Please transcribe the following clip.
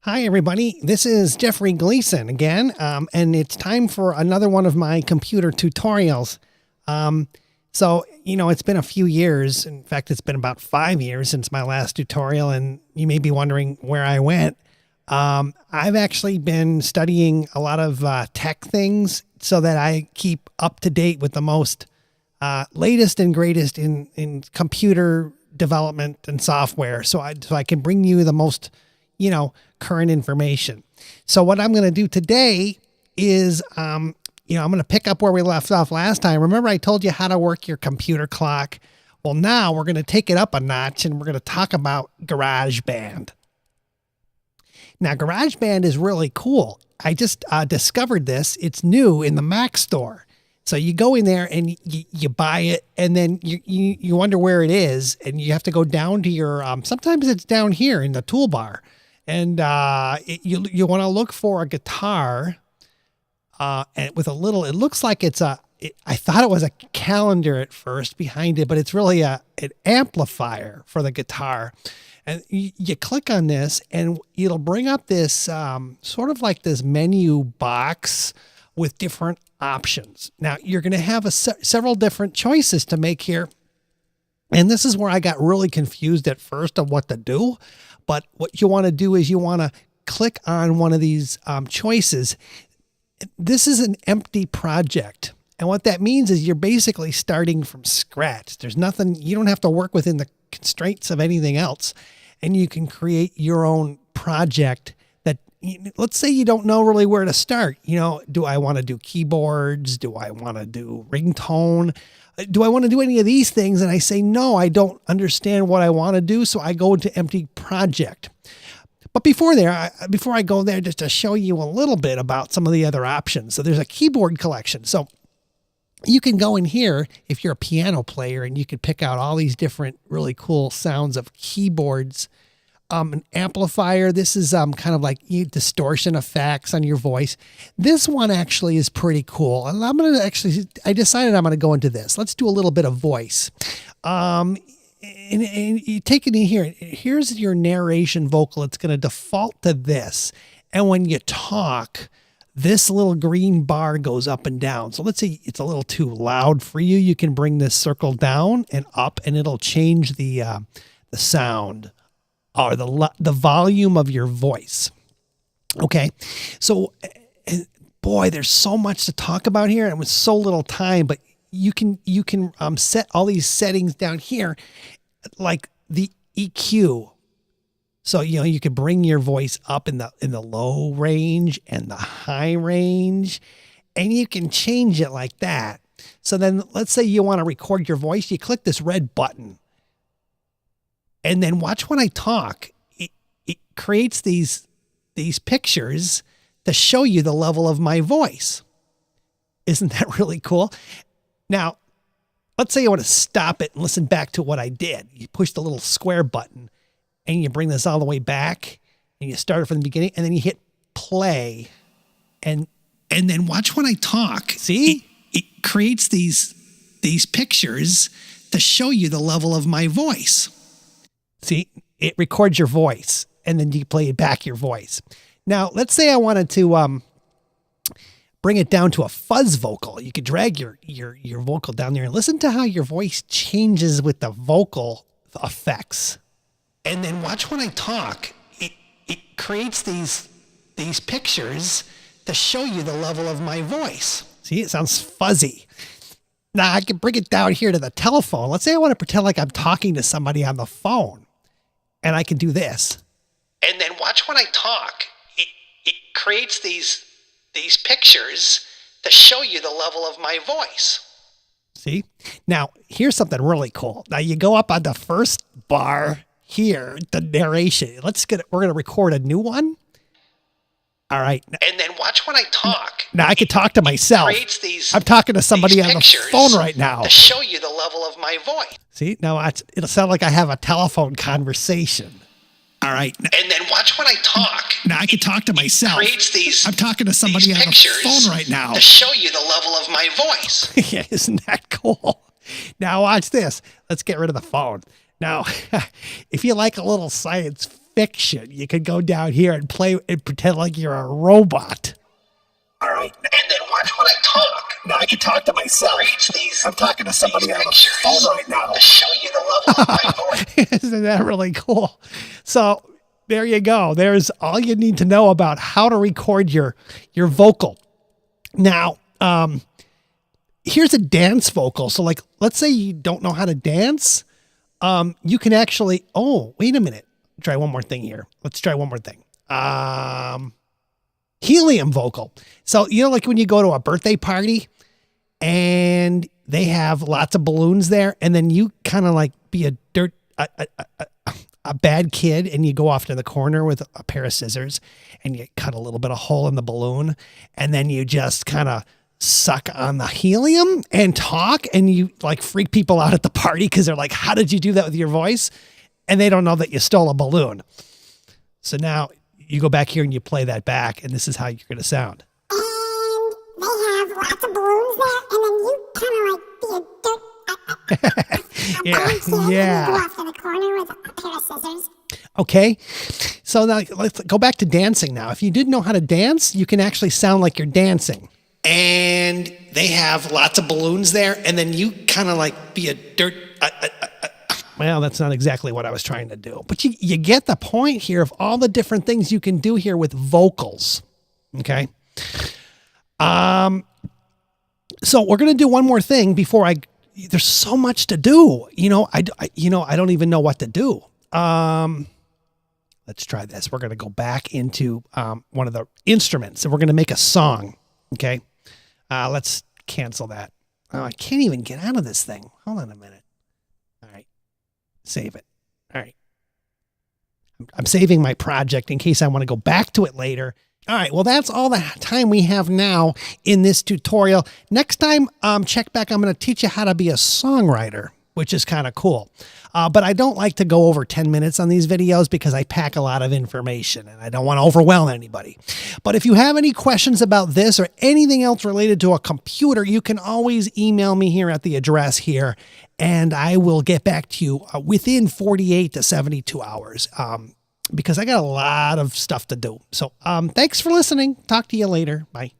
Hi, everybody. This is Jeffrey Gleason again, and it's time for another one of my computer tutorials. It's been a few years. In fact, it's been about 5 years since my last tutorial, and you may be wondering where I went. I've actually been studying a lot of tech things so that I keep up to date with the most latest and greatest in computer development and software. So I can bring you the most current information. So what I'm going to do today is, I'm going to pick up where we left off last time. Remember I told you how to work your computer clock? Well, now we're going to take it up a notch and we're going to talk about Garageband. Now, Garageband is really cool. I just discovered this. It's new in the Mac store. So you go in there and you buy it, and then you wonder where it is, and you have to go down to your, sometimes it's down here in the toolbar. And you want to look for a guitar and with a little, it looks like I thought it was a calendar at first behind it, but it's really an amplifier for the guitar. And you click on this and it'll bring up this sort of like this menu box with different options. Now you're going to have several different choices to make here. And this is where I got really confused at first of what to do. But what you want to do is you want to click on one of these choices. This is an empty project. And what that means is you're basically starting from scratch. There's nothing, you don't have to work within the constraints of anything else. And you can create your own project that, let's say you don't know really where to start. Do I want to do keyboards? Do I want to do ringtone? Do I want to do any of these things? And I say, no, I don't understand what I want to do. So I go into empty project. But before I go there, just to show you a little bit about some of the other options. So there's a keyboard collection. So you can go in here if you're a piano player and you could pick out all these different really cool sounds of keyboards. An amplifier. This is kind of like distortion effects on your voice. This one actually is pretty cool. And I decided I'm going to go into this. Let's do a little bit of voice. And you take it in here. Here's your narration vocal. It's going to default to this. And when you talk, this little green bar goes up and down. So let's say it's a little too loud for you. You can bring this circle down and up and it'll change the sound or the volume of your voice. Okay. So boy, there's so much to talk about here and with so little time, but you can set all these settings down here, like the EQ. So, you could bring your voice up in the low range and the high range, and you can change it like that. So then let's say you want to record your voice. You click this red button. And then watch when I talk, it creates these pictures to show you the level of my voice. Isn't that really cool? Now, let's say you want to stop it and listen back to what I did. You push the little square button and you bring this all the way back and you start it from the beginning and then you hit play and then watch when I talk. See, it creates these pictures to show you the level of my voice. See, it records your voice and then you play back your voice. Now, let's say I wanted to bring it down to a fuzz vocal. You could drag your vocal down there and listen to how your voice changes with the vocal effects. And then watch when I talk, it creates these pictures to show you the level of my voice. See, it sounds fuzzy. Now I can bring it down here to the telephone. Let's say I want to pretend like I'm talking to somebody on the phone. And I can do this. And then watch when I talk, it creates these pictures to show you the level of my voice. See? Now, here's something really cool. Now you go up on the first bar here, the narration. We're going to record a new one. All right. And then watch when I talk. Now I can talk to myself. I'm talking to somebody on the phone right now. To show you the level of my voice. See, now it'll sound like I have a telephone conversation. All right. And then watch when I talk. Now I can talk to myself. I'm talking to somebody on the phone right now. To show you the level of my voice. Yeah, isn't that cool? Now watch this. Let's get rid of the phone. Now, if you like a little science fiction. You could go down here and play and pretend like you're a robot. All right. And then watch when I talk. Now I can talk to myself. I'm talking to somebody on the phone right now. To show you the level of my voice. Isn't that really cool? So there you go. There's all you need to know about how to record your vocal. Now, here's a dance vocal. So like, let's say you don't know how to dance. You can actually, oh, wait a minute. Try one more thing here. Let's try one more thing. Helium vocal. So, you know, like when you go to a birthday party and they have lots of balloons there, and then you kind of like be a bad kid and you go off to the corner with a pair of scissors and you cut a little bit of hole in the balloon, and then you just kind of suck on the helium and talk, and you like freak people out at the party because they're like, how did you do that with your voice? And they don't know that you stole a balloon. So now you go back here and you play that back, and this is how you're going to sound. And they have lots of balloons there, and then you kind of like be a dirt. Yeah. Go off to the corner with a pair of scissors. Okay. So now let's go back to dancing now. If you didn't know how to dance, you can actually sound like you're dancing. And they have lots of balloons there, and then you kind of like be a dirt. Well, that's not exactly what I was trying to do, but you get the point here of all the different things you can do here with vocals. Okay. So we're going to do one more thing before there's so much to do, I don't even know what to do. Let's try this. We're going to go back into, one of the instruments, and we're going to make a song. Okay. Let's cancel that. Oh, I can't even get out of this thing. Hold on a minute. All right. Save it. All right. I'm saving my project in case I want to go back to it later. All right. Well, that's all the time we have now in this tutorial. Next time, check back. I'm going to teach you how to be a songwriter, which is kind of cool. But I don't like to go over 10 minutes on these videos because I pack a lot of information and I don't want to overwhelm anybody. But if you have any questions about this or anything else related to a computer, you can always email me here at the address here, and I will get back to you within 48 to 72 hours because I got a lot of stuff to do. So thanks for listening. Talk to you later. Bye.